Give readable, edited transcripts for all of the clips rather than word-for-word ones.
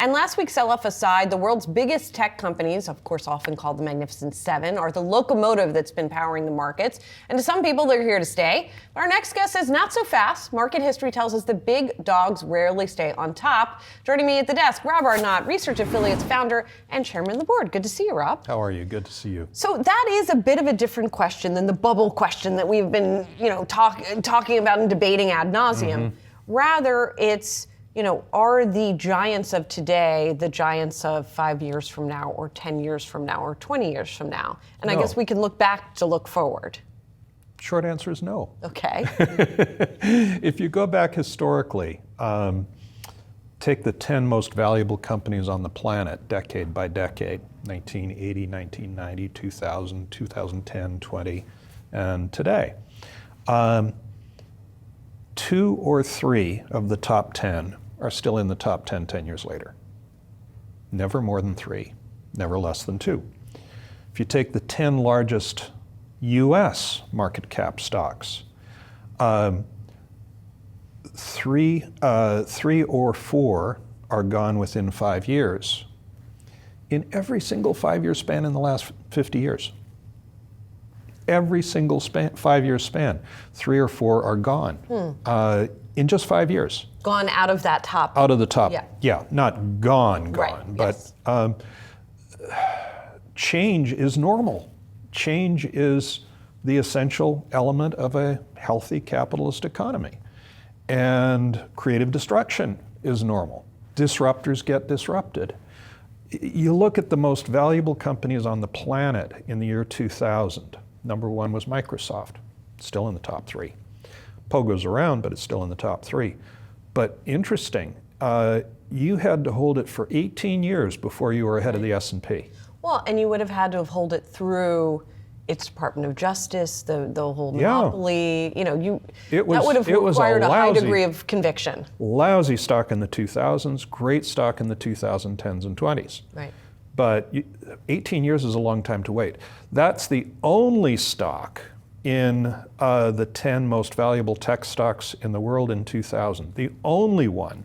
And last week's sell-off aside, the world's biggest tech companies, of course often called the Magnificent Seven, are the locomotive that's been powering the markets. And to some people, they're here to stay. But our next guest says not so fast. Market history tells us the big dogs rarely stay on top. Joining me at the desk, Rob Arnott, Research Affiliates founder and chairman of the board. Good to see you, Rob. How are you? Good to see you. So that is a bit of a different question than the bubble question that we've been, talking about and debating ad nauseum. Rather, it's, are the giants of today the giants of 5 years from now, or 10 years from now, or 20 years from now? And No. I guess we can look back to look forward. Short answer is no. Okay. If you go back historically, take the 10 most valuable companies on the planet, decade by decade, 1980, 1990, 2000, 2010, 20, and today. 2 or 3 of the top 10 are still in the top 10 10 years later. Never more than 3, never less than 2. If you take the 10 largest US market cap stocks, 3 or 4 are gone within 5 years in every single 5-year span in the last 50 years. Every single 5-year span, 3 or 4 are gone in just 5 years. Gone out of that top. Out of the top, Yeah. not gone, Right, but yes. Change is normal. Change is the essential element of a healthy capitalist economy. And creative destruction is normal. Disruptors get disrupted. You look at the most valuable companies on the planet in the year 2000. Number 1 was Microsoft, still in the top 3. Pogo's around, but it's still in the top 3. But interesting, you had to hold it for 18 years before you were ahead of the S&P. Well, and you would have had to have hold it through its Department of Justice, the whole monopoly. That would have required a high degree of conviction. Lousy stock in the 2000s, great stock in the 2010s and 20s. Right. But 18 years is a long time to wait. That's the only stock in the 10 most valuable tech stocks in the world in 2000. The only one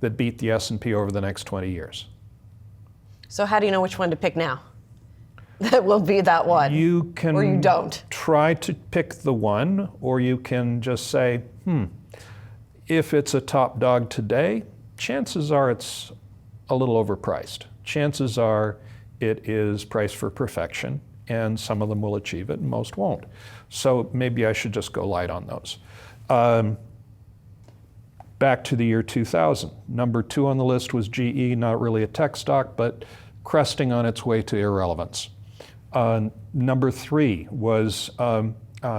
that beat the S&P over the next 20 years. So how do you know which one to pick now? That will be that one. You can or you don't. Try to pick the one, or you can just say, if it's a top dog today, chances are it's a little overpriced. Chances are it is priced for perfection, and some of them will achieve it and most won't. So maybe I should just go light on those. Back to the year 2000. Number 2 on the list was GE, not really a tech stock, but cresting on its way to irrelevance. Number 3 was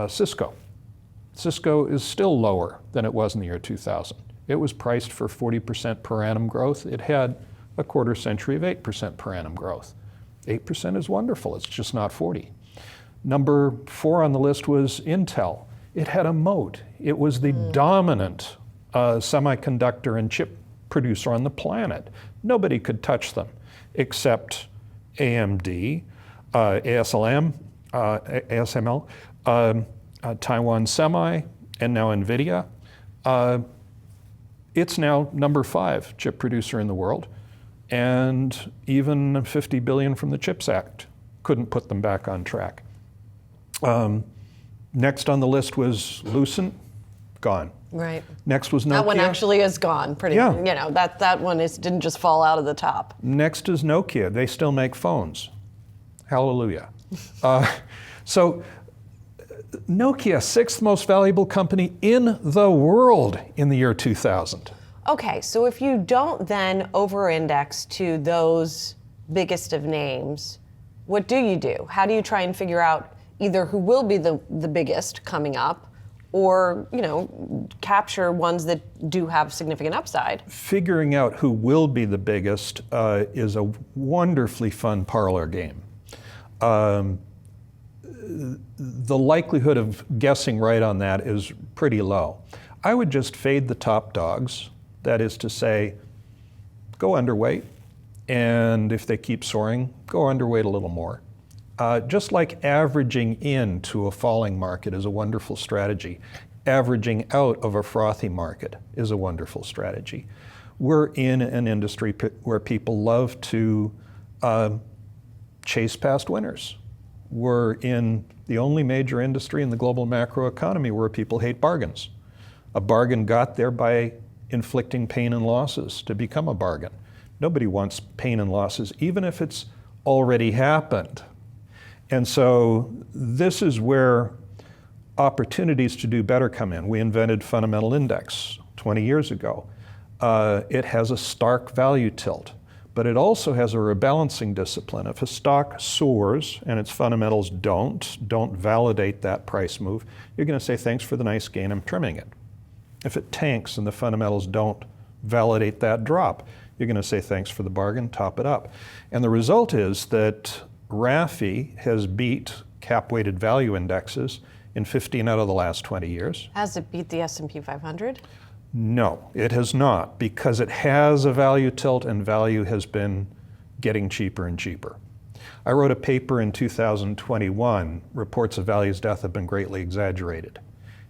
Cisco. Cisco is still lower than it was in the year 2000. It was priced for 40% per annum growth. It had a quarter century of 8% per annum growth. 8% is wonderful, it's just not 40. Number 4 on the list was Intel. It had a moat. It was the dominant semiconductor and chip producer on the planet. Nobody could touch them except AMD, ASML, Taiwan Semi, and now NVIDIA. It's now number 5 chip producer in the world, and even $50 billion from the CHIPS Act couldn't put them back on track. Next on the list was Lucent, gone. Right. Next was Nokia. That one actually is gone. That one didn't just fall out of the top. Next is Nokia. They still make phones. Hallelujah. So Nokia, 6th most valuable company in the world in the year 2000. Okay, so if you don't then over-index to those biggest of names, what do you do? How do you try and figure out either who will be the biggest coming up, or capture ones that do have significant upside? Figuring out who will be the biggest is a wonderfully fun parlor game. The likelihood of guessing right on that is pretty low. I would just fade the top dogs. That is to say, go underweight, and if they keep soaring, go underweight a little more. Just like averaging into a falling market is a wonderful strategy, averaging out of a frothy market is a wonderful strategy. We're in an industry where people love to chase past winners. We're in the only major industry in the global macroeconomy where people hate bargains. A bargain got there by inflicting pain and losses to become a bargain. Nobody wants pain and losses, even if it's already happened. And so this is where opportunities to do better come in. We invented fundamental index 20 years ago. It has a stark value tilt, but it also has a rebalancing discipline. If a stock soars and its fundamentals don't validate that price move, you're going to say, thanks for the nice gain, I'm trimming it. If it tanks and the fundamentals don't validate that drop, you're going to say, thanks for the bargain, top it up. And the result is that RAFI has beat cap-weighted value indexes in 15 out of the last 20 years. Has it beat the S&P 500? No, it has not, because it has a value tilt and value has been getting cheaper and cheaper. I wrote a paper in 2021, Reports of Value's Death Have Been Greatly Exaggerated.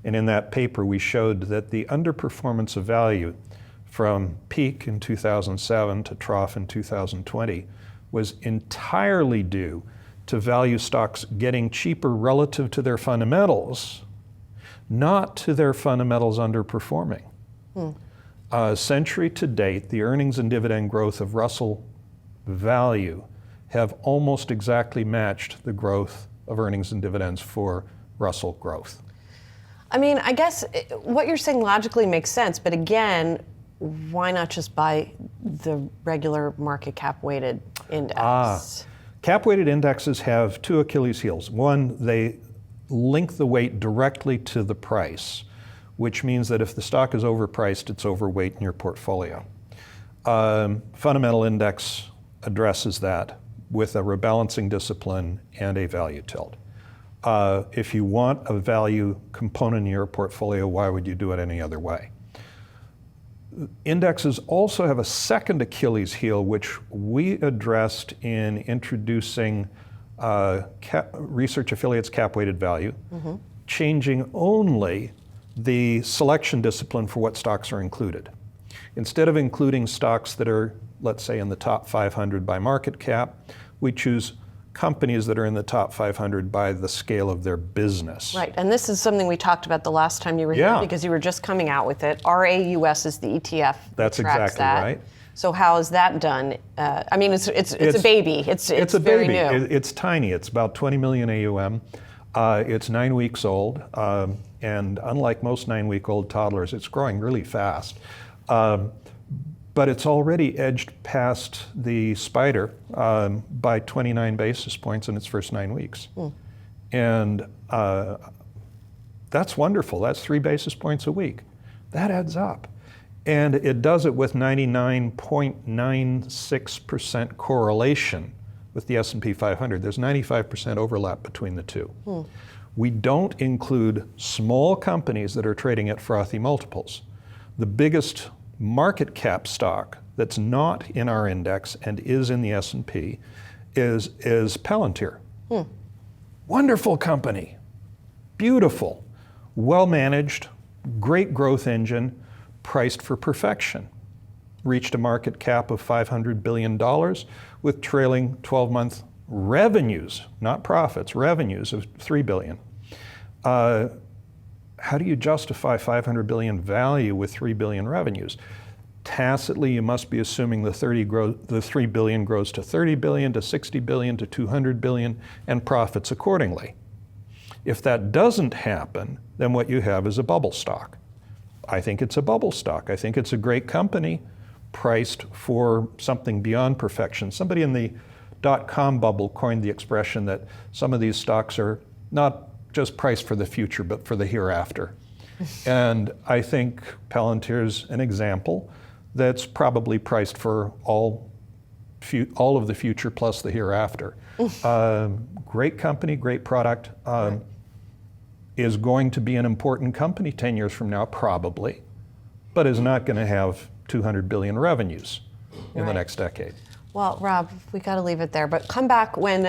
And in that paper, we showed that the underperformance of value from peak in 2007 to trough in 2020 was entirely due to value stocks getting cheaper relative to their fundamentals, not to their fundamentals underperforming. Century to date, the earnings and dividend growth of Russell value have almost exactly matched the growth of earnings and dividends for Russell growth. I mean, I guess what you're saying logically makes sense, but again, why not just buy the regular market cap weighted index? Cap weighted indexes have two Achilles heels. One, they link the weight directly to the price, which means that if the stock is overpriced, it's overweight in your portfolio. Fundamental index addresses that with a rebalancing discipline and a value tilt. If you want a value component in your portfolio, why would you do it any other way? Indexes also have a second Achilles heel, which we addressed in introducing Research Affiliates cap-weighted value, changing only the selection discipline for what stocks are included. Instead of including stocks that are, let's say, in the top 500 by market cap, we choose companies that are in the top 500 by the scale of their business. Right, and this is something we talked about the last time you were here because you were just coming out with it. RAUS is the ETF. That's exactly right. So how is that done? I mean, it's a baby. It's a very baby. new. It's tiny. It's about 20 million AUM. It's 9 weeks old, and unlike most 9-week-old toddlers, it's growing really fast. But it's already edged past the spider by 29 basis points in its first 9 weeks. And that's wonderful. That's 3 basis points a week. That adds up. And it does it with 99.96% correlation with the S&P 500. There's 95% overlap between the two. We don't include small companies that are trading at frothy multiples. The biggest market cap stock that's not in our index and is in the S&P is Palantir. Wonderful company, beautiful, well managed, great growth engine, priced for perfection. Reached a market cap of $500 billion with trailing 12-month revenues, not profits, revenues of $3 billion. How do you justify $500 billion value with $3 billion revenues? Tacitly, you must be assuming the $3 billion grows to $30 billion, to $60 billion, to $200 billion, and profits accordingly. If that doesn't happen, then what you have is a bubble stock. I think it's a bubble stock. I think it's a great company priced for something beyond perfection. Somebody in the dotcom bubble coined the expression that some of these stocks are not just priced for the future, but for the hereafter. And I think Palantir's an example that's probably priced for all of the future plus the hereafter. Great company, great product. Is going to be an important company 10 years from now, probably, but is not going to have 200 billion revenues in the next decade. Well, Rob, we got to leave it there. But come back when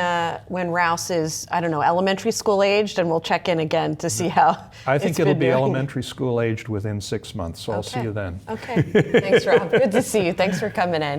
Rouse is, I don't know, elementary school aged, and we'll check in again to see how. I think it's it'll been be doing. elementary school aged within 6 months, so I'll see you then. Okay. Thanks, Rob. Good to see you. Thanks for coming in.